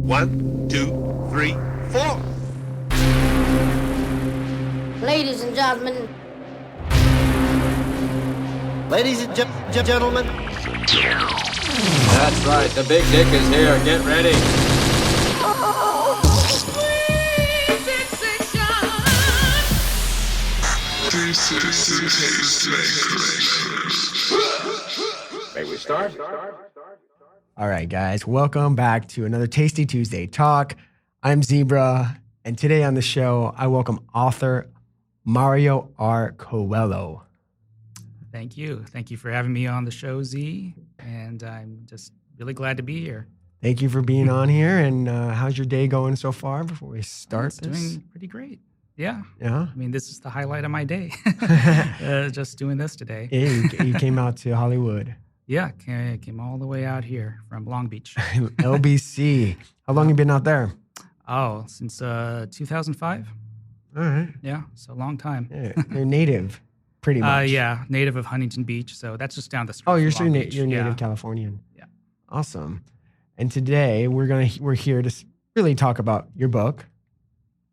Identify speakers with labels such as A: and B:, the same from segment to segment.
A: 1, 2, 3, 4.
B: Ladies and gentlemen.
C: Ladies and gentlemen.
D: That's right, the big dick is here. Get ready.
E: This is Tastemakers.
D: May we start?
F: All right, guys, welcome back to another Tasty Tuesday Talk. I'm Zebra, and today on the show, I welcome author Mario R. Coelho.
G: Thank you. Thank you for having me on the show, Z, and I'm just really glad to be here.
F: Thank you for being on here, and how's your day going so far before we start
G: It's
F: this?
G: doing pretty great. Yeah.
F: Yeah?
G: I mean, this is the highlight of my day, just doing this today.
F: Yeah, you came out to Hollywood.
G: Yeah, came all the way out here from Long Beach.
F: LBC. How long you been out there?
G: Oh, since 2005.
F: All right.
G: Yeah, so a long time.
F: Yeah, you're native, pretty much.
G: Yeah, native of Huntington Beach, so that's just down the street.
F: Oh, you're
G: from Long Beach.
F: you're native
G: Yeah.
F: Californian.
G: Yeah.
F: Awesome. And today we're here to really talk about your book,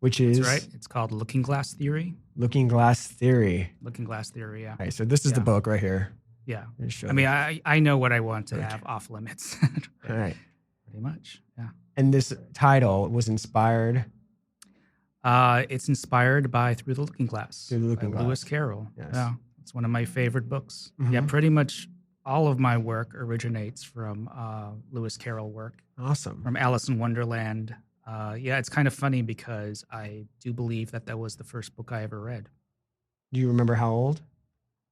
F: which is
G: That's right. It's called Looking Glass Theory.
F: Looking Glass Theory.
G: Looking Glass Theory, yeah.
F: All right, so this is the
G: Yeah.
F: book right here.
G: Yeah.
F: Let me show
G: I mean,
F: you.
G: I know what I want to have off limits.
F: All right.
G: Pretty much, yeah.
F: And this title was inspired.
G: It's inspired by Through the Looking Glass.
F: Through the Looking
G: by
F: Glass.
G: Lewis Carroll.
F: Yes.
G: Yeah, it's one of my favorite books. Yeah,
F: Mhm.
G: pretty much all of my work originates from Lewis Carroll work,
F: Awesome.
G: from Alice in Wonderland. Yeah, it's kind of funny because I do believe that was the first book I ever read.
F: Do you remember how old?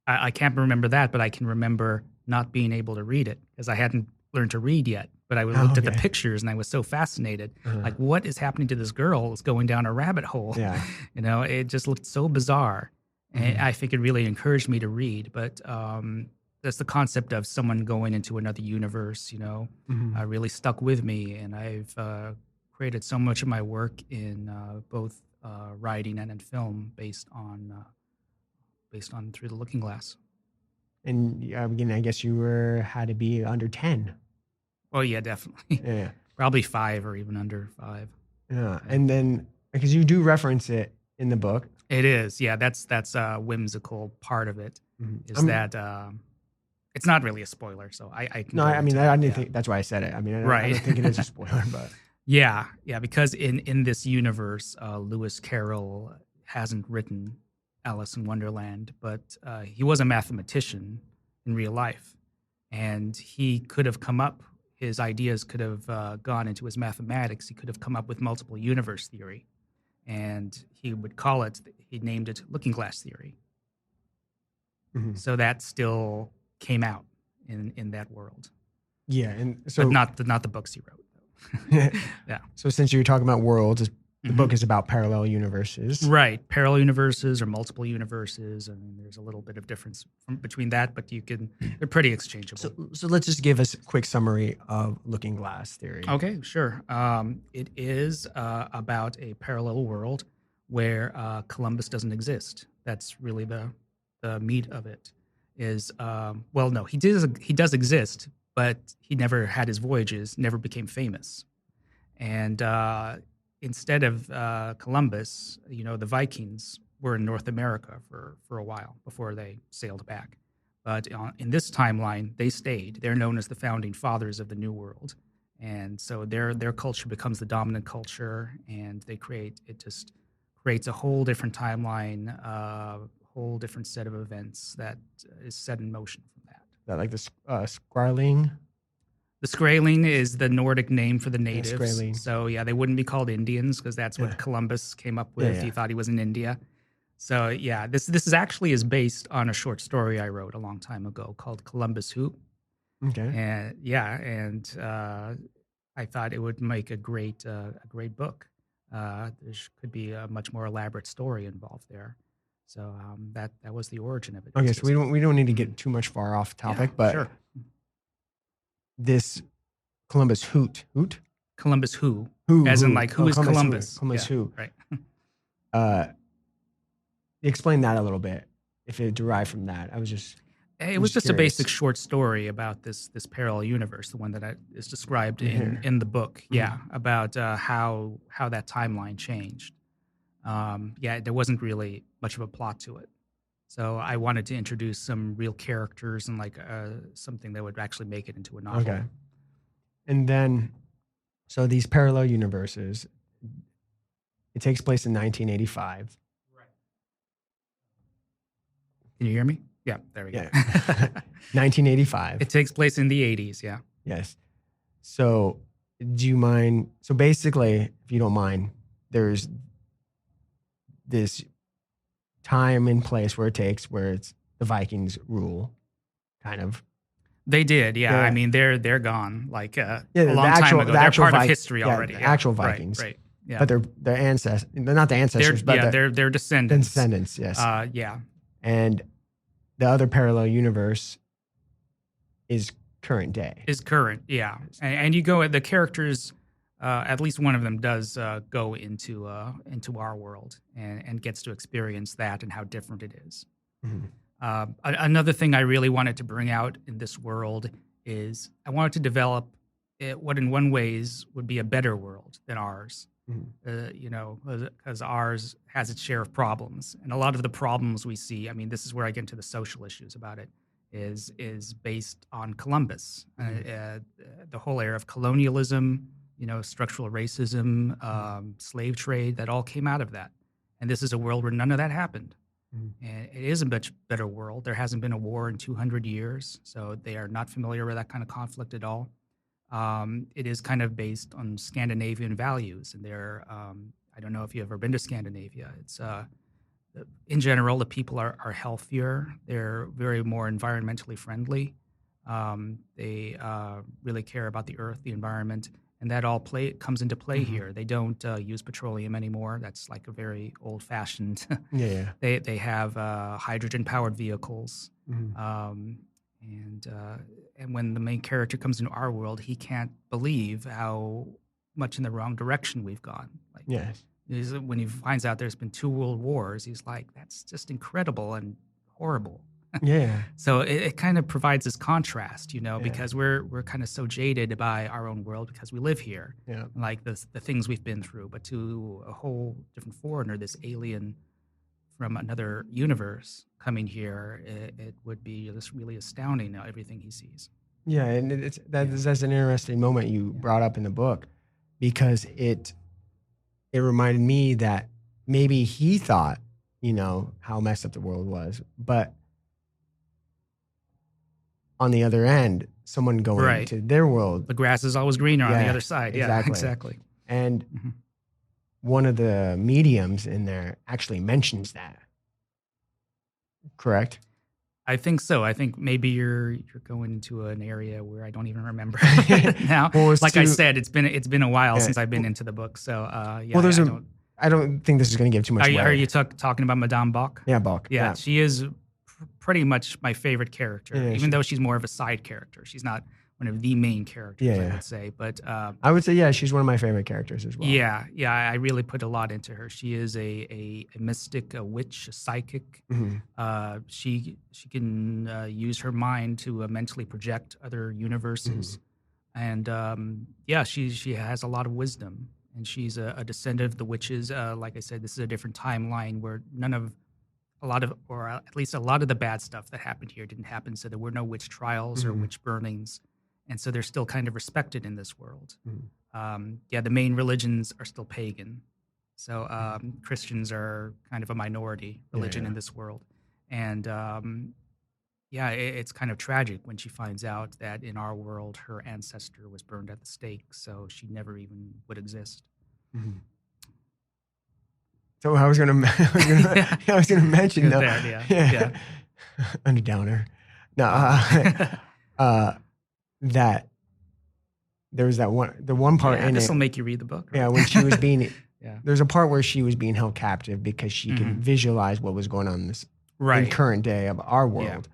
G: I can't remember that, but I can remember not being able to read it because I hadn't learned to read yet. But I looked at the
F: okay.
G: pictures and I was so fascinated.
F: Uh-huh.
G: Like, what is happening to this girl? It's going down a rabbit hole.
F: Yeah.
G: You know, it just looked so bizarre. And
F: Mhm.
G: I think it really encouraged me to read. But that's the concept of someone going into another universe, you know,
F: Mhm.
G: really stuck with me. And I've created so much of my work in both writing and in film based on Through the Looking Glass.
F: And again, I guess you had to be under 10.
G: Oh, yeah, definitely.
F: Yeah.
G: Probably 5 or even under 5.
F: Yeah. And then, because you do reference it in the book.
G: It is. Yeah, that's a whimsical part of it.
F: Mhm.
G: Is that it's not really a spoiler, so I can
F: No,
G: go
F: I mean,
G: into
F: I
G: it,
F: didn't
G: yeah.
F: think that's why I said it. I mean, I
G: Right.
F: don't think it is a spoiler, but
G: Yeah, because in this universe, Lewis Carroll hasn't written Alice in Wonderland, but he was a mathematician in real life, and he could have come up. His ideas could have gone into his mathematics. He could have come up with multiple universe theory, and he would call it. He named it Looking Glass Theory.
F: Mhm.
G: So that still came out in that world,
F: yeah. And so,
G: but not the books he wrote. Though. Yeah.
F: So since you're talking about worlds, the
G: Mhm.
F: book is about parallel universes.
G: Right, parallel universes or multiple universes. I mean, there's a little bit of difference between that, but they're pretty exchangeable.
F: So let's just give us a quick summary of Looking Glass Theory.
G: Okay, sure. It is about a parallel world where Columbus doesn't exist. That's really the meat of it. Is well, no, he does exist, but he never had his voyages, never became famous, and instead of Columbus, you know, the Vikings were in North America for a while before they sailed back. But in this timeline, they stayed. They're known as the founding fathers of the New World. And so their culture becomes the dominant culture, and it just creates a whole different timeline, whole different set of events that is set in motion from that.
F: Is that like the Skrarling?
G: The Skraeling is the Nordic name for the natives.
F: Skraeling.
G: So yeah, they wouldn't be called Indians because that's what
F: Yeah.
G: Columbus came up with.
F: Yeah.
G: He thought he was in India. So yeah, this is based on a short story I wrote a long time ago called Columbus Who.
F: Okay.
G: And I thought it would make a great book. There could be a much more elaborate story involved there. So that was the origin of it.
F: Okay,
G: It's
F: so we don't need to get too much far off topic, but
G: sure.
F: this Columbus Hoot,
G: Columbus Who,
F: who,
G: as in
F: who?
G: like who
F: Oh,
G: is Columbus?
F: Columbus
G: Yeah,
F: who?
G: right.
F: Explain that a little bit. If it derived from that, I was just
G: It was just a basic short story about this parallel universe, the one that is described in the book. Yeah, about how that timeline changed. There wasn't really much of a plot to it. So I wanted to introduce some real characters and like something that would actually make it into a novel.
F: Okay. And then, so these parallel universes, it takes place in 1985.
G: Right. Can you hear me? Yeah, there we go.
F: 1985.
G: It takes place in the 80s, yeah.
F: Yes. So do you mind? So basically, if you don't mind, there's this time and place where it's the Vikings rule, kind of.
G: They did, yeah. I mean, they're gone like a long time ago. They're part of history already.
F: The actual Vikings.
G: Right. Yeah.
F: But they're ancestors. They're not the ancestors,
G: they're descendants.
F: Descendants, yes.
G: Yeah.
F: And the other parallel universe is current day.
G: Is current, yeah. And you go, the characters, at least one of them does go into our world and gets to experience that and how different it is. Mm-hmm. Another thing I really wanted to bring out in this world is I wanted to develop what in one ways would be a better world than ours. Mm-hmm. Because ours has its share of problems, and a lot of the problems we see, I mean, this is where I get into the social issues about it, is based on Columbus. Mm-hmm. The whole era of colonialism, structural racism, slave trade, that all came out of that. And this is a world where none of that happened. Mm-hmm. And it is a much better world. There hasn't been a war in 200 years, so they are not familiar with that kind of conflict at all. It is kind of based on Scandinavian values, and they're, I don't know if you've ever been to Scandinavia. It's, in general, the people are healthier. They're very more environmentally friendly. They really care about the earth, the environment, and that all comes into play mm-hmm. here. They don't use petroleum anymore. That's like a very old-fashioned.
F: Yeah.
G: They have hydrogen-powered vehicles. Mm-hmm. And when the main character comes into our world, he can't believe how much in the wrong direction we've gone. Like,
F: yes.
G: When he finds out there's been 2 world wars, he's like, that's just incredible and horrible.
F: Yeah.
G: So it kind of provides this contrast, because we're kind of so jaded by our own world because we live here.
F: Yeah.
G: Like the things we've been through, but to a whole different foreigner, this alien from another universe coming here, it would be just really astounding everything he sees.
F: Yeah, and that's an interesting moment you brought up in the book, because it reminded me that maybe he thought, how messed up the world was, but on the other end, someone going into their world,
G: the grass is always greener on the other side.
F: Exactly.
G: Yeah, exactly.
F: And one of the mediums in there actually mentions that. Correct?
G: I think so. I think maybe you're going into an area where I don't even remember now. Well, I said, it's been a while since I've been into the book. So
F: well, I don't think this is going to give too much away.
G: Are you talking about Madame Bach?
F: Yeah, Bach.
G: Yeah, she is pretty much my favorite character, even though she's more of a side character. She's not one of the main characters, I would say. But
F: I would say, she's one of my favorite characters as well.
G: Yeah, I really put a lot into her. She is a mystic, a witch, a psychic. Mm-hmm. She can use her mind to mentally project other universes. Mm-hmm. And she has a lot of wisdom. And she's a descendant of the witches. Like I said, this is a different timeline where a lot of the bad stuff that happened here didn't happen. So there were no witch trials or witch burnings. And so they're still kind of respected in this world. Mm-hmm. The main religions are still pagan. So Christians are kind of a minority religion in this world. And it's kind of tragic when she finds out that in our world, her ancestor was burned at the stake. So she never even would exist.
F: Mm-hmm. So I was gonna mention though, under downer. No, that there was the one part in it.
G: This will make you read the book. Right?
F: Yeah, when she was being, there's a part where she was being held captive because she could visualize what was going on in this in current day of our world,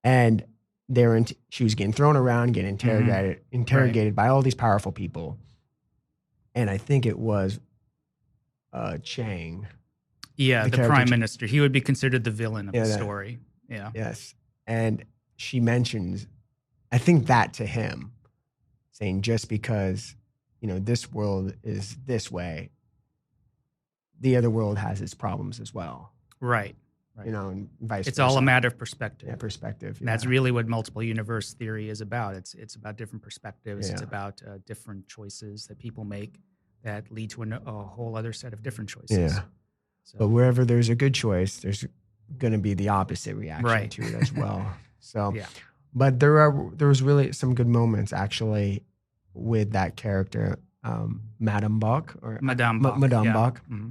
F: and she was getting thrown around, getting interrogated by all these powerful people, and I think it was Chang.
G: Yeah, the prime minister. He would be considered the villain of the story. Yeah.
F: Yes. And she mentions, I think that to him, saying just because, this world is this way, the other world has its problems as well.
G: Right.
F: And vice versa.
G: It's all a matter of perspective.
F: Yeah, perspective.
G: And that's really what multiple universe theory is about. It's about different perspectives.
F: Yeah.
G: It's about different choices that people make that lead to a whole other set of different choices.
F: Yeah.
G: So,
F: But wherever there's a good choice, there's going to be the opposite reaction to it as well. So,
G: yeah.
F: But there was really some good moments actually with that character, Madame Bach or
G: Madame Bach.
F: Madame
G: yeah.
F: Bach.
G: Mm-hmm.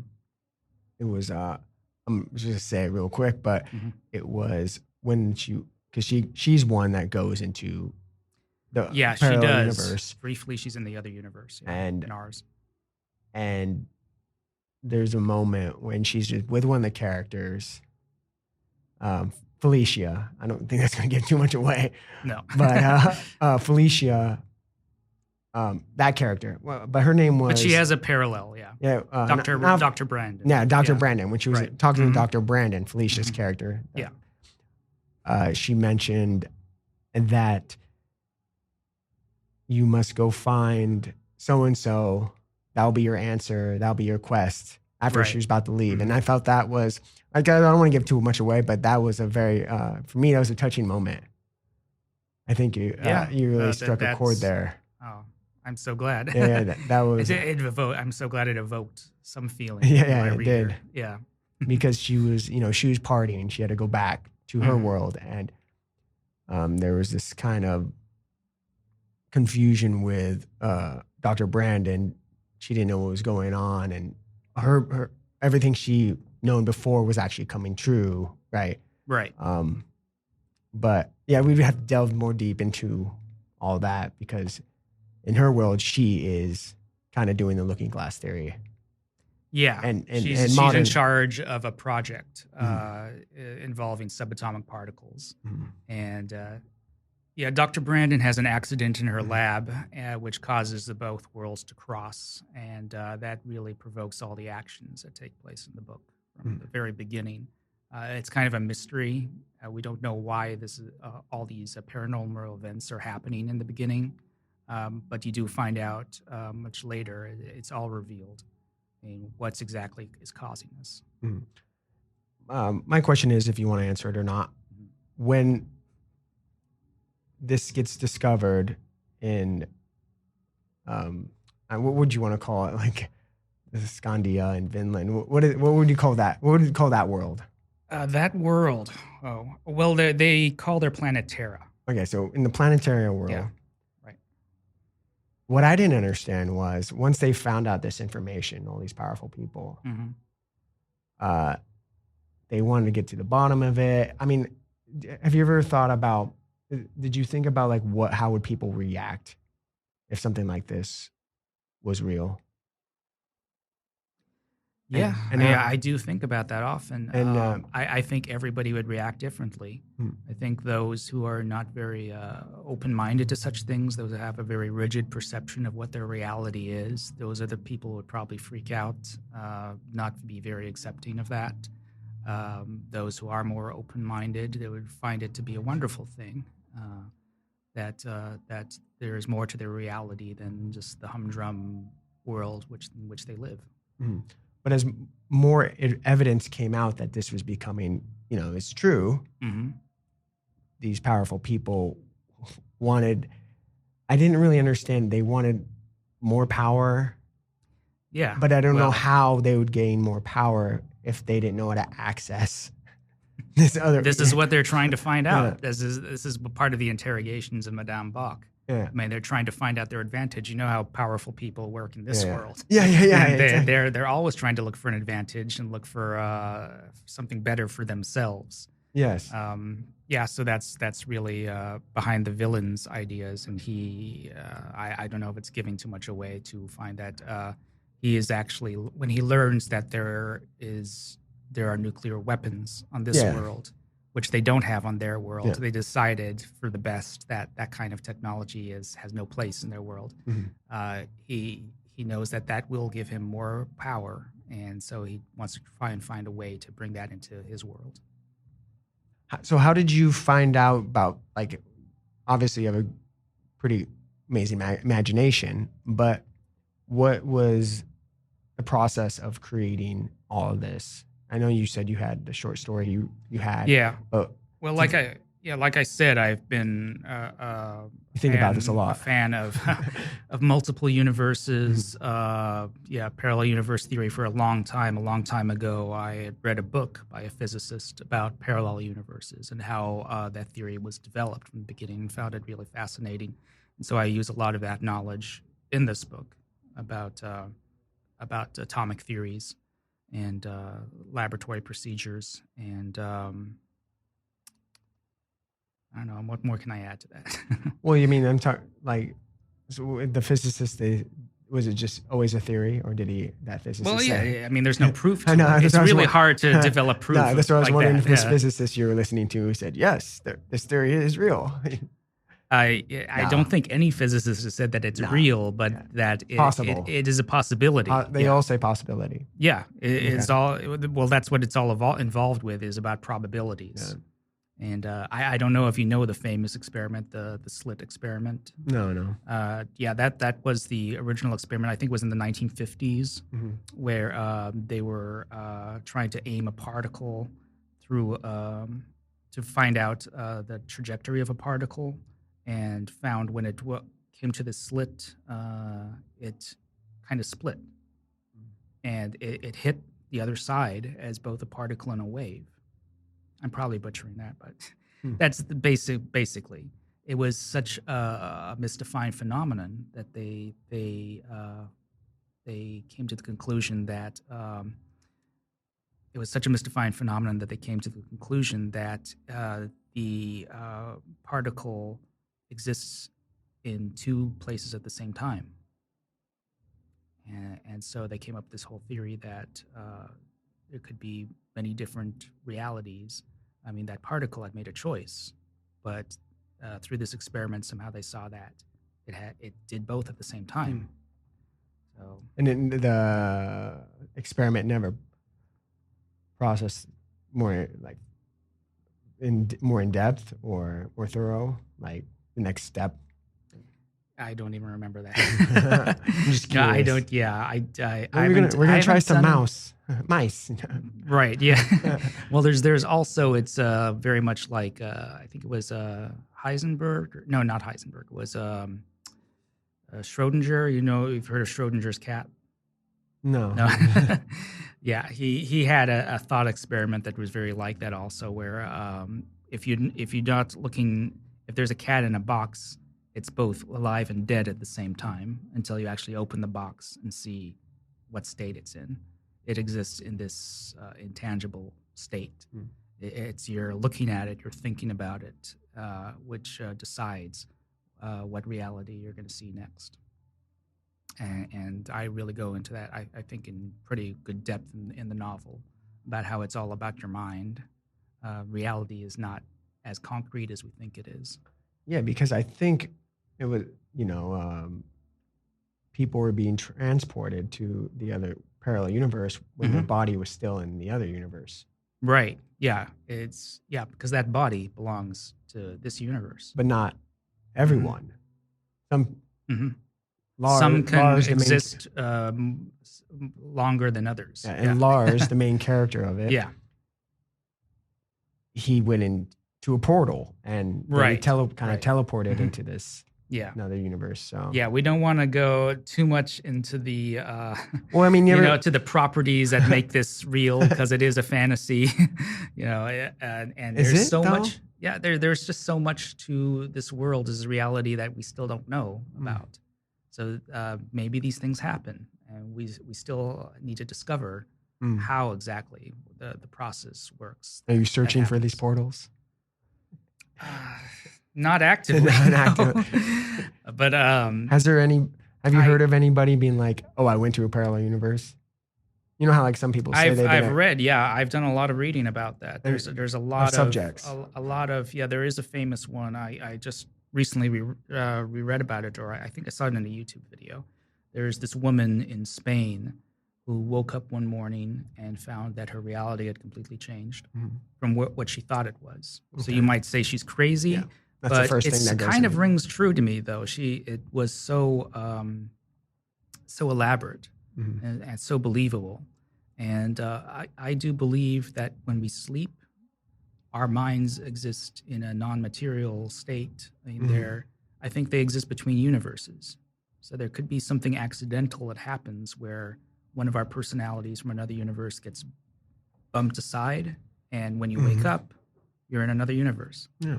F: It was I'm just gonna say it real quick, but it was when she's one that goes into the
G: she
F: parallel
G: does.
F: universe.
G: Briefly, she's in the other universe,
F: and
G: in ours.
F: And there's a moment when she's just with one of the characters, Felicia. I don't think that's gonna give too much away.
G: No,
F: but Felicia. That character, but her name was.
G: But she has a parallel, yeah.
F: Yeah,
G: Dr. Brandon.
F: Yeah, Dr. Brandon. When she was talking to Dr. Brandon, Felicia's character.
G: Yeah.
F: She mentioned that you must go find so and so. That'll be your answer. That'll be your quest. After she was about to leave, and I felt that was. I don't want to give too much away, but that was a very, for me, that was a touching moment. I think you really struck a chord there.
G: Oh, I'm so glad.
F: Yeah, that was.
G: I'm so glad it evoked some feeling.
F: Yeah, it did.
G: Yeah,
F: because she was partying. She had to go back to her world, and there was this kind of confusion with Dr. Brandon. She didn't know what was going on, and her everything she known before was actually coming true. Right.
G: Right.
F: But yeah, we would have to delve more deep into all that because in her world, she is kind of doing the looking glass theory.
G: Yeah,
F: and
G: she's in charge of a project involving subatomic particles. And Dr. Brandon has an accident in her lab, which causes the both worlds to cross. And that really provokes all the actions that take place in the book from the very beginning. It's kind of a mystery. We don't know why all these paranormal events are happening in the beginning. But you do find out much later. It's all revealed. What's exactly is causing this.
F: My question is, if you want to answer it or not, when this gets discovered in, what would you want to call it? Like Scandia in Finland. What would you call that? What would you call that world?
G: That world. Oh, well, they call their planet Terra.
F: Okay, so in the planetary world.
G: Yeah. Right.
F: What I didn't understand was once they found out this information, all these powerful people, they wanted to get to the bottom of it. I mean, have you ever thought about, did you think about like how would people react if something like this was real?
G: Yeah, I do think about that often. And I think everybody would react differently. I think those who are not very open-minded to such things, those who have a very rigid perception of what their reality is, those are the people who would probably freak out, not be very accepting of that. Those who are more open-minded, they would find it to be a wonderful thing, that there is more to their reality than just the humdrum world in which they live.
F: But as more evidence came out that this was becoming, it's true, these powerful people wanted, I didn't really understand, they wanted more power.
G: Yeah.
F: But I don't know how they would gain more power if they didn't know how to access this other.
G: This is what they're trying to find out. This is part of the interrogations of Madame Bach.
F: Yeah.
G: I mean, they're trying to find out their advantage. You know how powerful people work in this world.
F: Yeah.
G: And they're always trying to look for an advantage and look for something better for themselves.
F: Yes.
G: So that's really behind the villain's ideas, and he, I don't know if it's giving too much away to find that he is actually, when he learns that there are nuclear weapons on this world, which they don't have on their world. They decided for the best that kind of technology has no place in their world. He knows that will give him more power, and so he wants to try and find a way to bring that into his world.
F: So how did you find out about, like, obviously you have a pretty amazing imagination, but what was the process of creating all of this? I know you said you had the short story you had.
G: Yeah.
F: But
G: Well, like I said, I've been
F: you think about this a lot.
G: A fan of of multiple universes. Parallel universe theory for a long time. A long time ago, I had read a book by a physicist about parallel universes and how that theory was developed from the beginning, and found it really fascinating. And so I use a lot of that knowledge in this book about atomic theories and laboratory procedures and. I don't know. What more can I add to that?
F: Well, you mean I'm talking like, so the physicist? Was it just always a theory, or did that physicist?
G: Well,
F: say?
G: yeah. I mean, there's no proof. To
F: I know.
G: it. It's really hard to develop proof.
F: No, that's what I was
G: like
F: wondering
G: that.
F: if this physicist you were listening to who said yes, this theory is real.
G: I don't think any physicist has said that it's real, but that
F: possible.
G: It is a possibility.
F: They all say possibility.
G: Yeah, it's all. Well, that's what it's all involved with, is about probabilities.
F: Yeah.
G: And I don't know if you know the famous experiment, the slit experiment.
F: No.
G: That was the original experiment. I think it was in the 1950s, where they were trying to aim a particle through to find out the trajectory of a particle, and found when it came to the slit, it kind of split, and it hit the other side as both a particle and a wave. I'm probably butchering that, but that's the basically. It was such a misdefined phenomenon that they came to the conclusion that it was such a misdefined phenomenon that they came to the conclusion that the particle exists in two places at the same time. And so they came up with this whole theory that there could be many different realities. I mean, that particle had made a choice, but through this experiment, somehow they saw that it did both at the same time. So,
F: and then the experiment never processed more in depth or thorough, like the next step.
G: I don't even remember that.
F: I'm just
G: no,
F: curious.
G: I don't. Yeah,
F: we're gonna try some mice.
G: Right. Yeah. Well, there's also, it's very much like I think it was Heisenberg. No, not Heisenberg. It was Schrodinger. You know, you've heard of Schrodinger's cat.
F: No.
G: Yeah, he had a thought experiment that was very like that also, where if you're not looking, if there's a cat in a box, it's both alive and dead at the same time until you actually open the box and see what state it's in. It exists in this intangible state. It's you're looking at it, you're thinking about it, which decides what reality you're going to see next. And I really go into that, I think, in pretty good depth in the novel, about how it's all about your mind. Reality is not as concrete as we think it is.
F: Yeah, because I think it was, people were being transported to the other parallel universe when their body was still in the other universe.
G: Right. Yeah. Because that body belongs to this universe.
F: But not everyone. Some
G: some can exist longer than others.
F: Yeah, and Lars, the main character of it, he went into a portal and teleported into this another universe. So
G: we don't want to go too much into the
F: well, I mean,
G: to the properties that make this real, because it is a fantasy, and there's so much. Yeah, there's just so much to this world as a reality that we still don't know about. So maybe these things happen, and we still need to discover how exactly the process works.
F: Are you searching for these portals?
G: Not actively. But
F: have you heard of anybody being like, "Oh, I went to a parallel universe"? You know how like some people say
G: I've read, I've done a lot of reading about that. There's a lot of
F: subjects.
G: A lot of there is a famous one. I just recently reread about it, or I think I saw it in a YouTube video. There's this woman in Spain who woke up one morning and found that her reality had completely changed
F: Mhm.
G: from what she thought it was. So
F: Okay.
G: you might say she's crazy,
F: Yeah. That's the
G: but
F: first thing
G: it's
F: that goes
G: kind
F: in.
G: of rings true to me though. It was so so elaborate
F: Mhm.
G: and so believable. And I do believe that when we sleep, our minds exist in a non-material state. I mean,
F: Mhm.
G: I think they exist between universes. So there could be something accidental that happens where one of our personalities from another universe gets bumped aside, and when you wake
F: Mhm.
G: up, you're in another universe.
F: Yeah.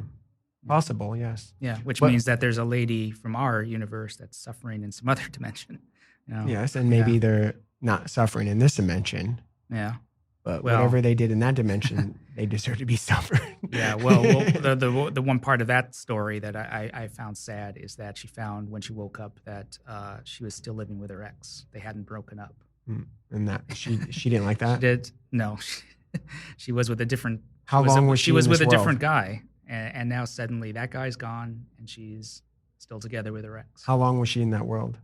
F: Possible, yes.
G: Yeah, which
F: But
G: means that there's a lady from our universe that's suffering in some other dimension. You know?
F: yes, and maybe they're not suffering in this dimension,
G: Yeah.
F: but
G: Well-
F: whatever they did in that dimension, they deserve to be suffering.
G: Yeah, well, the one part of that story that I found sad is that she found when she woke up that she was still living with her ex. They hadn't broken up.
F: And that she didn't like
G: She
F: that.
G: did no, she was with a different.
F: How long was
G: she
F: she
G: was
F: in
G: with
F: this
G: a
F: world?
G: different guy, and now suddenly that guy's gone, and she's still together with her ex.
F: How long was she in that world?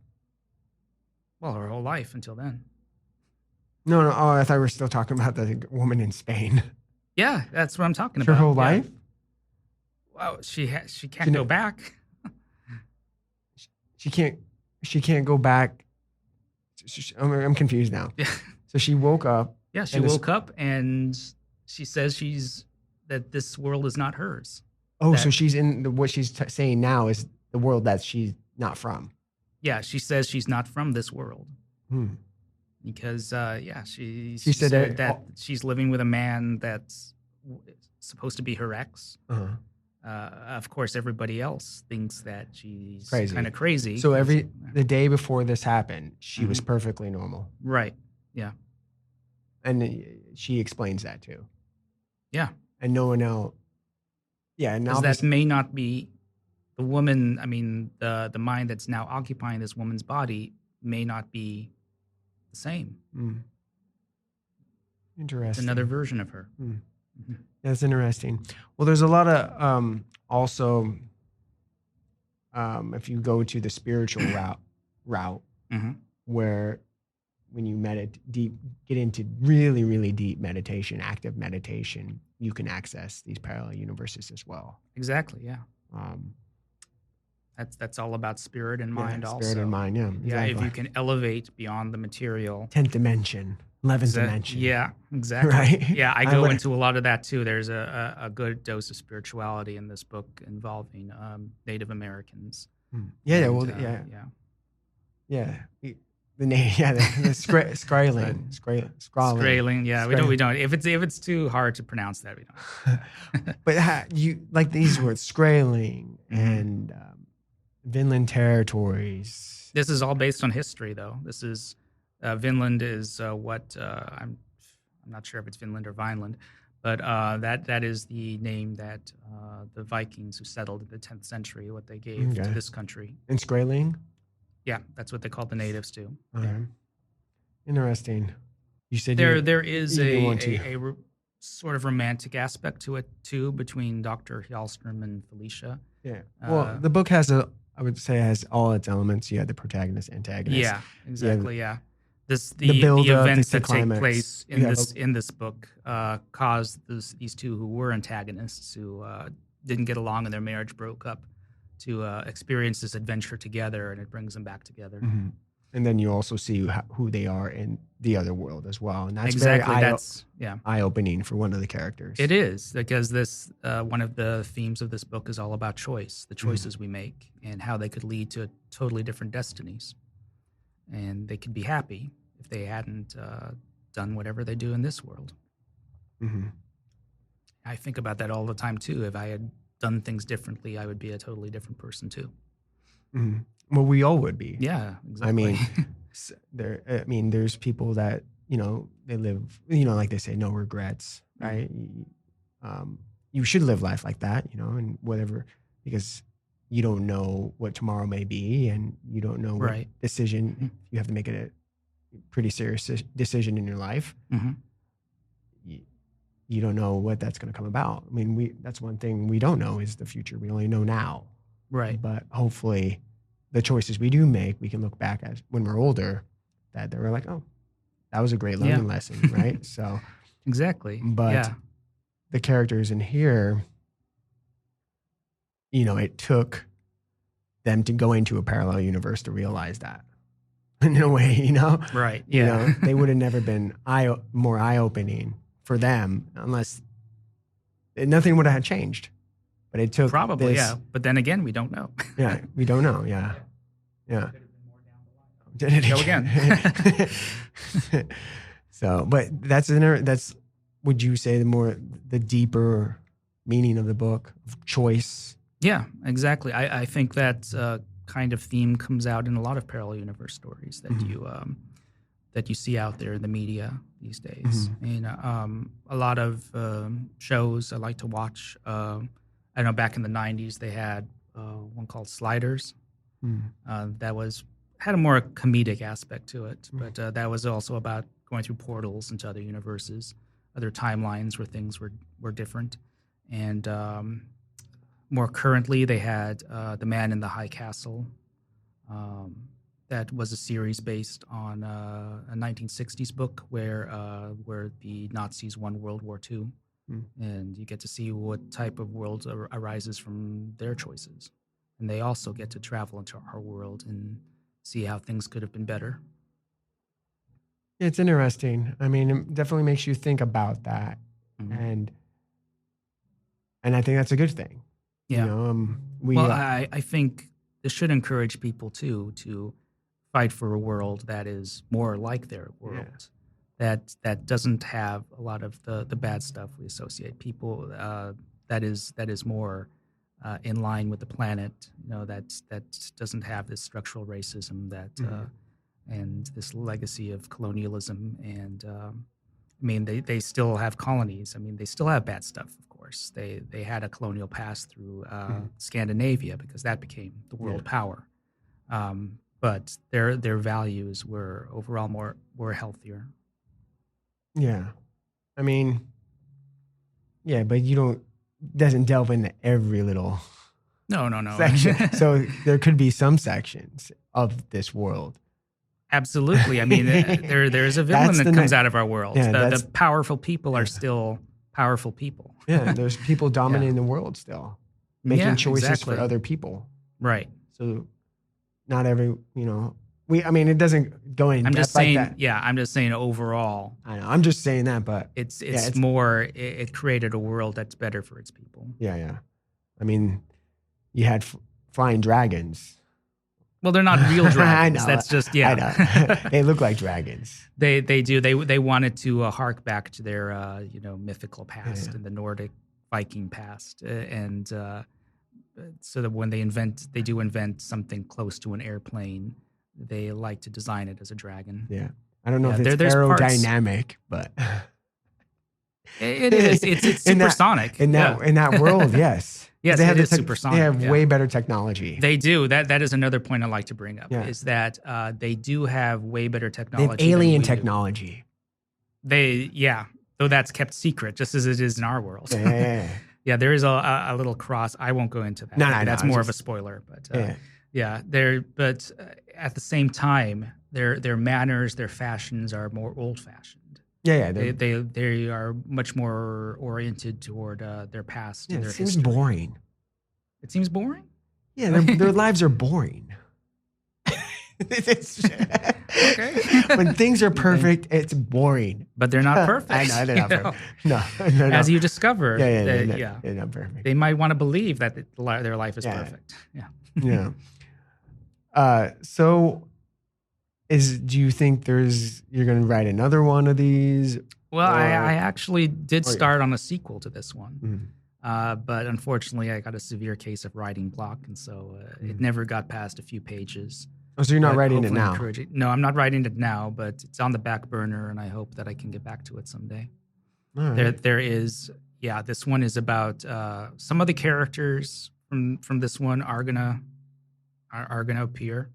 G: Well, her whole life until then.
F: No. Oh, I thought we were still talking about the woman in Spain.
G: Yeah, that's what I'm talking
F: Her
G: about.
F: whole
G: yeah.
F: life?
G: Well, she can't
F: She
G: go
F: ne-
G: back.
F: She can't go back. I'm confused now.
G: Yeah.
F: So she woke up.
G: Yeah, she
F: And this-
G: woke up and she says that this world is not hers.
F: Oh,
G: That-
F: so she's in what she's saying now is the world that she's not from.
G: Yeah, she says she's not from this world
F: Hmm.
G: because she
F: said
G: said
F: that-
G: that she's living with a man that's supposed to be her ex.
F: Uh-huh.
G: Of course, everybody else thinks that she's
F: Crazy.
G: kind of crazy.
F: So the day before this happened, she was
G: Mm-hmm.
F: perfectly normal,
G: right, yeah,
F: and she explains that too.
G: yeah.
F: And no one else. Yeah, and
G: Because
F: obviously,
G: that may not be the woman. I mean, the mind that's now occupying this woman's body may not be the same.
F: interesting.
G: It's another version of her.
F: That's interesting. Well, there's a lot of also if you go to the spiritual route
G: Mhm.
F: where when you get into really, really deep meditation, active meditation, you can access these parallel universes as well.
G: Exactly. Yeah.
F: Um,
G: That's all about spirit and mind.
F: yeah,
G: also.
F: spirit and mind. Yeah,
G: Yeah. If
F: exactly.
G: you can elevate beyond the material.
F: 10th dimension, 11th
G: that-
F: dimension.
G: Yeah. Exactly.
F: Right?
G: Yeah. I
F: I
G: go
F: would-
G: into a lot of that too. There's a good dose of spirituality in this book involving Native Americans.
F: Yeah.
G: And,
F: Well,
G: yeah.
F: yeah. The name, yeah, the Skraeling.
G: Skraeling. Yeah. We don't. If it's too hard to pronounce that, we don't.
F: But you like these words, Skraeling
G: Mm-hmm.
F: and Vinland territories.
G: This is all based on history, though. This is Vinland is what I'm not sure if it's Vinland or Vineland, but that is the name that the Vikings who settled in the 10th century, what they gave to
F: Okay.
G: this country.
F: And Skraeling?
G: Yeah, that's what they called the natives too.
F: Interesting. You said
G: There is
F: you didn't want to.
G: a sort of romantic aspect to it too between Dr. Hjalstrom and Felicia.
F: Yeah. Well, the book I would say has all its elements. You have the protagonist, antagonist.
G: Yeah, exactly. Yeah, the
F: build-up,
G: events
F: the
G: that take
F: climax.
G: place
F: You have
G: in this book caused these two who were antagonists who didn't get along and their marriage broke up to experience this adventure together, and it brings them back together.
F: Mhm. And then you also see who they are in the other world as well, and that's
G: Exactly.
F: very
G: Yeah.
F: eye-opening for one of the characters.
G: It is because this one of the themes of this book is all about choice, the choices we make, and how they could lead to totally different destinies. And they could be happy if they hadn't done whatever they do in this world.
F: Mm-hmm.
G: I think about that all the time too. If I had done things differently, I would be a totally different person too.
F: Mm-hmm. Well, we all would be.
G: Yeah, exactly.
F: I mean, there's people that they live, like they say, no regrets, right? You should live life like that, and whatever, because you don't know what tomorrow may be, and you don't know what
G: Right.
F: decision you have to make a pretty serious decision in your life.
G: Mhm.
F: You don't know what that's going to come about. I mean, that's one thing we don't know is the future. We only know now.
G: Right.
F: But hopefully the choices we do make, we can look back at when we're older, that they were like, oh, That was a great learning lesson, right? So
G: Exactly.
F: but
G: Yeah.
F: the characters in here, it took them to go into a parallel universe to realize that in a way,
G: Right.
F: You
G: Yeah.
F: know, they would have never been more eye-opening for them unless nothing would have changed. But it took
G: Probably,
F: this,
G: yeah. But then again, we don't know.
F: yeah, we don't know. Yeah. Did it
G: Go again.
F: So, but that's would you say the deeper meaning of the book of choice?
G: Yeah, exactly. I think that kind of theme comes out in a lot of parallel universe stories that you see out there in the media these days. And a lot of shows I like to watch. I know back in the '90s they had one called Sliders. That had a more comedic aspect to it, but that was also about going through portals into other universes, other timelines where things were different. And more currently, they had The Man in the High Castle. That was a series based on a 1960s book where the Nazis won World War II. And you get to see what type of world arises from their choices. And they also get to travel into our world and see how things could have been better.
F: It's interesting. I mean, it definitely makes you think about that. And I think that's a good thing.
G: Yeah.
F: Well,
G: I think this should encourage people too to fight for a world that is more like their world, that doesn't have a lot of the bad stuff we associate. People that is more in line with the planet. That doesn't have this structural racism and this legacy of colonialism. And I mean, they still have colonies. I mean, they still have bad stuff. Of course, they had a colonial past through Scandinavia because that became the world power. But their values were overall more healthier.
F: Yeah, I mean, yeah, but doesn't delve into every little
G: No.
F: section. So there could be some sections of this world.
G: Absolutely. I mean, there's a villain that comes out of our world.
F: Yeah,
G: the powerful people are still powerful people.
F: Yeah, there's people dominating the world still, making choices for other people.
G: Right.
F: So not every, I mean, it doesn't go in
G: I'm
F: depth
G: just saying,
F: like that.
G: yeah, I'm just saying overall.
F: I know. I'm just saying that, but
G: it's more, it created a world that's better for its people.
F: Yeah. I mean, you had flying dragons.
G: Well, they're not real dragons.
F: I know.
G: That's just,
F: I know. They look like dragons.
G: They do. They wanted to hark back to their, mythical past and the Nordic Viking past. And so that when they do invent something close to an airplane, they like to design it as a dragon.
F: Yeah. I don't know if it's
G: there's
F: aerodynamic, but
G: it is. It's supersonic.
F: In that world, yes.
G: Yes, it is supersonic.
F: They have way better technology.
G: They do. That is another point I like to bring up. Is that they do have way better technology.
F: They have alien technology.
G: Though that's kept secret, just as it is in our world.
F: Yeah.
G: There is a little cross. I won't go into that.
F: No,
G: that's more of a spoiler. But But at the same time, their manners, their fashions are more old-fashioned.
F: Yeah.
G: They are much more oriented toward their past.
F: Yeah,
G: and their
F: it seems
G: history.
F: boring.
G: It seems boring?
F: Yeah, their lives are boring.
G: Okay.
F: When things are perfect, it's boring.
G: But they're not perfect.
F: I know, they're not perfect. No.
G: As you discover,
F: they're not perfect.
G: they might want to believe that their life is perfect. Yeah.
F: Yeah. So do you think you're going to write another one of these?
G: Well, I actually did start on a sequel to this one.
F: Mm-hmm.
G: But unfortunately, I got a severe case of writing block, and so it never got past a few pages.
F: Oh, so you're not writing it now?
G: No, I'm not writing it now, but it's on the back burner, and I hope that I can get back to it someday.
F: All right.
G: There is, this one is about some of the characters from this one are gonna appear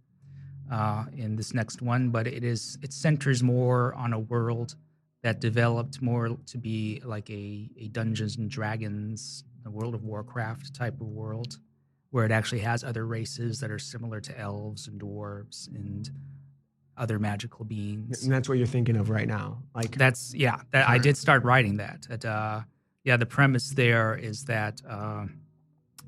G: in this next one, but it centers more on a world that developed more to be like a Dungeons and Dragons, a World of Warcraft type of world, where it actually has other races that are similar to elves and dwarves and other magical beings.
F: And that's what you're thinking of right now. Like
G: That's that I did start writing that. The premise there is that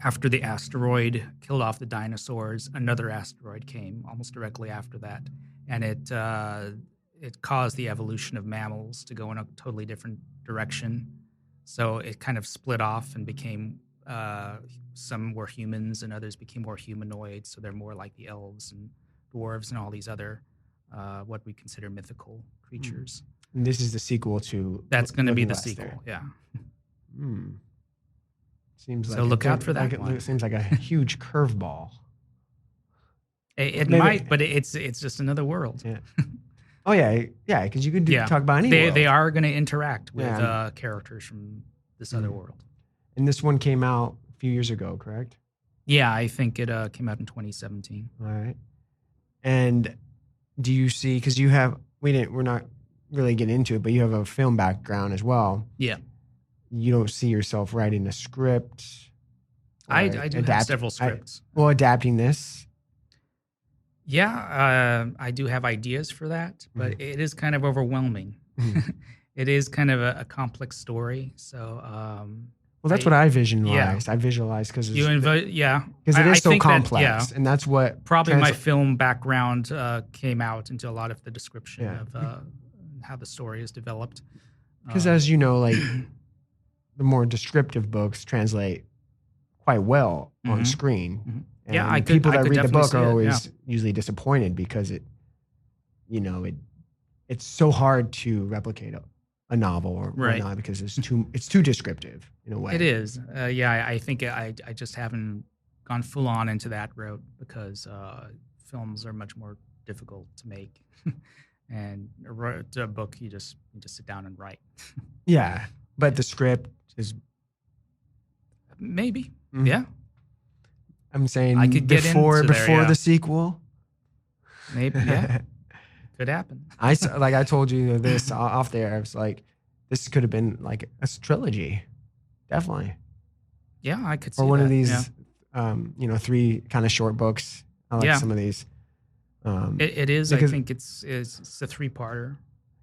G: after the asteroid killed off the dinosaurs, another asteroid came almost directly after that, and it caused the evolution of mammals to go in a totally different direction. So it kind of split off and became some were humans and others became more humanoid. So they're more like the elves and dwarves and all these other what we consider mythical creatures.
F: And this is the sequel to.
G: That's going to be
F: Living
G: the
F: West
G: sequel.
F: there.
G: Yeah.
F: Seems
G: So
F: like
G: look out for that one.
F: It seems like a huge curveball.
G: It
F: Maybe-
G: might, but it's just another world.
F: Yeah. Oh yeah, because you could talk about any world.
G: They are going to interact with
F: Yeah.
G: Characters from this other world.
F: And this one came out a few years ago, correct?
G: Yeah, I think it came out in 2017.
F: All right. And do you see? Because we're not really getting into it, but you have a film background as well.
G: Yeah,
F: You don't see yourself writing a script.
G: I
F: or
G: do have several scripts.
F: Adapting this.
G: Yeah, I do have ideas for that, but it is kind of overwhelming.
F: Mhm.
G: It is kind of a complex story. So,
F: Well, that's what I visualized. I visualized because
G: you invite, yeah,
F: because it
G: I
F: is so
G: think that,
F: complex, and that's what
G: probably my film background came out into a lot of the description
F: Yeah.
G: of how the story is developed.
F: Because as you know, like the more descriptive books translate quite well on screen.
G: Mhm.
F: And
G: Yeah, I could-
F: people
G: I
F: that
G: could
F: read the
G: definitely
F: book
G: see
F: are
G: it,
F: always usually disappointed because it's so hard to replicate a novel or
G: Right.
F: whatnot because it's too descriptive in a way.
G: It is. I think I just haven't gone full on into that route because films are much more difficult to make. And a book, you just sit down and write.
F: Yeah, but the script is.
G: Maybe.
F: Mhm.
G: Yeah.
F: I'm saying
G: I could get
F: before
G: into there, yeah.
F: the sequel.
G: Maybe. Yeah. Could happen.
F: I told you this off there. I was like, this could have been like a trilogy, definitely,
G: Yeah, I could see
F: or one
G: that.
F: of these,
G: Yeah.
F: 3 kind of short books. I like
G: Yeah.
F: some of these.
G: It is.
F: because-
G: I think it's a 3-parter.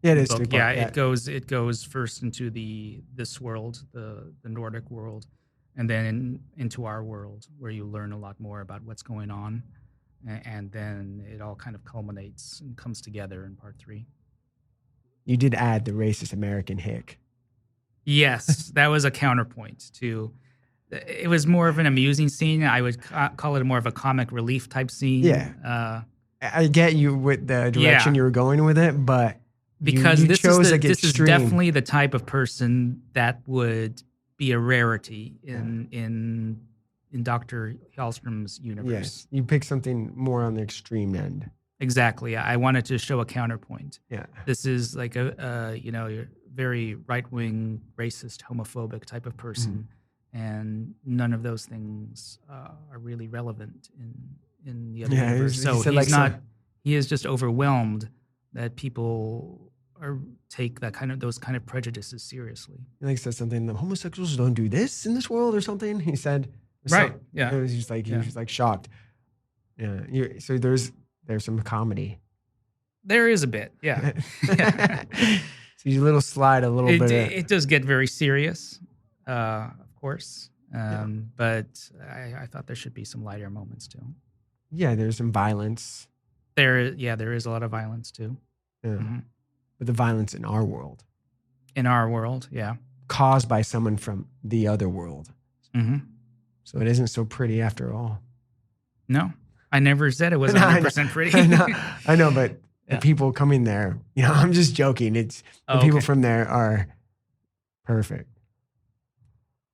F: Yeah, it is.
G: book.
F: 3
G: Yeah,
F: parts,
G: it goes first into this world, the Nordic world, and then into our world, where you learn a lot more about what's going on, and then it all kind of culminates and comes together in part 3.
F: You did add the racist American hick.
G: Yes, that was a counterpoint to. It was more of an amusing scene. I would call it more of a comic relief type scene.
F: Yeah. I get you with the direction you were going with it, but
G: because
F: you
G: this
F: chose
G: is
F: like
G: this is
F: extreme.
G: definitely the type of person that would be a rarity in Dr. Hallstrom's universe.
F: Yes, you picked something more on the extreme end.
G: Exactly. I wanted to show a counterpoint.
F: Yeah.
G: This is like a very right-wing, racist, homophobic type of person, and none of those things are really relevant in the other universe.
F: he
G: So
F: said,
G: he's
F: like,
G: not. He is just overwhelmed that people take those kind of prejudices seriously.
F: He like said something. The homosexuals don't do this in this world, or something. He said.
G: Right. Yeah.
F: It was just like he was like shocked. Yeah. So there's some comedy.
G: There is a bit. Yeah.
F: So you little slide a little bit.
G: It does get very serious, of course. But I thought there should be some lighter moments too.
F: Yeah, there's some violence.
G: There is a lot of violence too.
F: Yeah.
G: Mhm.
F: But the violence in our world.
G: In our world, yeah.
F: Caused by someone from the other world.
G: Mm-hmm.
F: So it isn't so pretty after all.
G: No, I never said it was 100% pretty.
F: I know, but
G: Yeah.
F: the people coming there, I'm just joking. It's the people from there are perfect.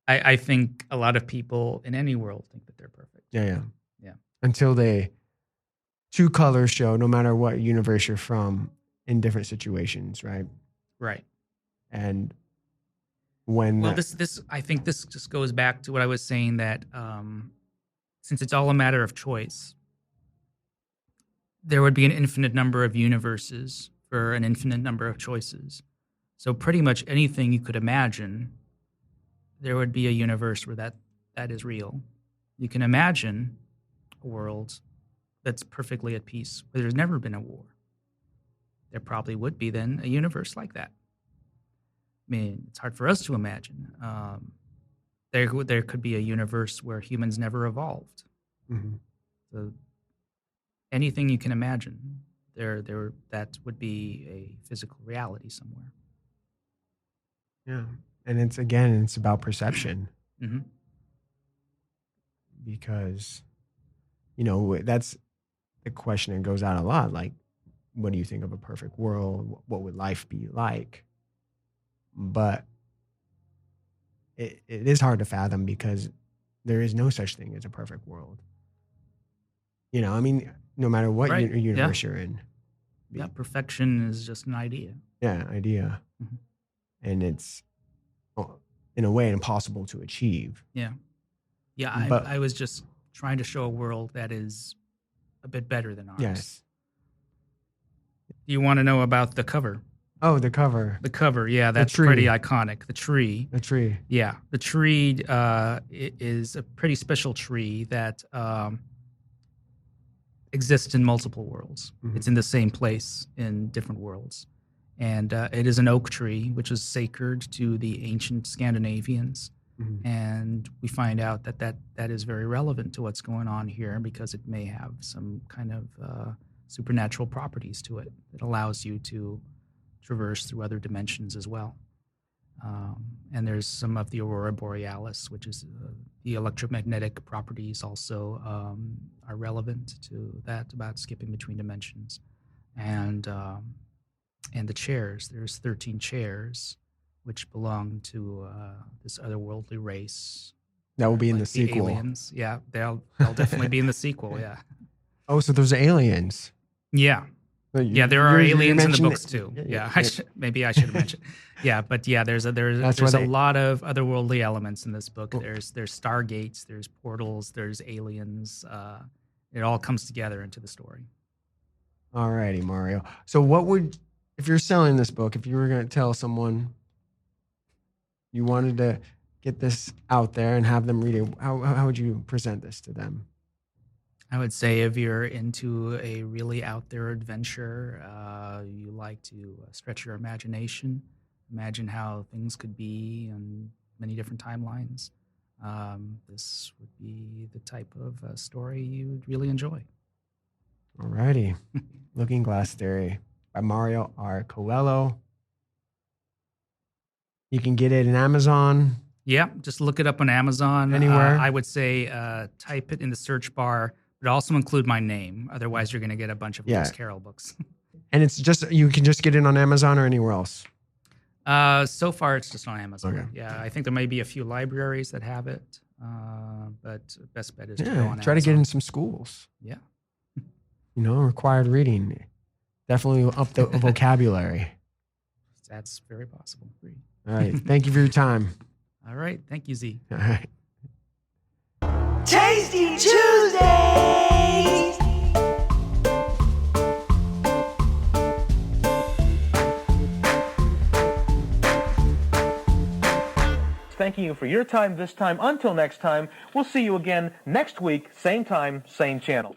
G: I think a lot of people in any world think that they're perfect.
F: Yeah.
G: Yeah.
F: Until they true colors show, no matter what universe you're from, in different situations, right?
G: Right.
F: And when
G: Well, this I think this just goes back to what I was saying that since it's all a matter of choice, there would be an infinite number of universes for an infinite number of choices. So pretty much anything you could imagine, there would be a universe where that is real. You can imagine a world that's perfectly at peace, where there's never been a war. there probably would be then a universe like that. I mean, it's hard for us to imagine. There could be a universe where humans never evolved.
F: Mm-hmm.
G: So anything you can imagine, that would be a physical reality somewhere.
F: Yeah. And it's about perception.
G: Mm-hmm.
F: Because, that's the question that goes out a lot. Like, what do you think of a perfect world? What would life be like? But it is hard to fathom because there is no such thing as a perfect world. No matter what
G: Right.
F: universe you're in.
G: Yeah, perfection is just an idea.
F: Yeah, idea.
G: Mm-hmm.
F: And it's, in a way, impossible to achieve.
G: Yeah. Yeah, I was just trying to show a world that is a bit better than ours.
F: Yes.
G: Do you want to know about the cover?
F: Oh, the cover.
G: The cover, yeah, that's
F: tree.
G: pretty iconic. The tree.
F: The tree.
G: Yeah, the tree is a pretty special tree that exists in multiple worlds.
F: Mm-hmm.
G: It's in the same place in different worlds. And it is an oak tree, which is sacred to the ancient Scandinavians.
F: Mm-hmm.
G: And we find out that is very relevant to what's going on here because it may have some kind of supernatural properties to it that allows you to traverse through other dimensions as well. And there's some of the aurora borealis, which is the electromagnetic properties also are relevant to that about skipping between dimensions. And the chairs, there's 13 chairs which belong to this otherworldly race.
F: That will be in the sequel.
G: Aliens. Yeah, they'll definitely be in the sequel, yeah.
F: Oh, so there's aliens.
G: Yeah.
F: Yeah,
G: there are aliens in the
F: mentioned
G: books too. Yeah, maybe I should have mentioned. Yeah, but yeah, there's a lot of otherworldly elements in this book. There's stargates, there's portals, there's aliens. It all comes together into the story.
F: All righty, Mario. So if you're selling this book, if you were going to tell someone you wanted to get this out there and have them read it, how would you present this to them?
G: I would say if you're into a really out there adventure, you like to stretch your imagination, imagine how things could be on many different timelines, this would be the type of story you would really enjoy.
F: All righty. Looking Glass Theory by Mario R. Coelho. You can get it in Amazon.
G: Yeah, just look it up on Amazon.
F: Anywhere.
G: I would say type it in the search bar, but also include my name. Otherwise, you're going to get a bunch of Lewis Carroll books.
F: And it's you can just get it on Amazon or anywhere else?
G: So far, it's just on Amazon.
F: Okay.
G: Yeah, I think there may be a few libraries that have it, but best bet is to go on Amazon.
F: Try to get in some schools.
G: Yeah.
F: Required reading. Definitely up the vocabulary.
G: That's very possible.
F: All right. Thank you for your time.
G: All right. Thank you, Z.
F: All right.
H: Tasty Tuesdays!
I: Thanking you for your time this time. Until next time, we'll see you again next week, same time, same channel.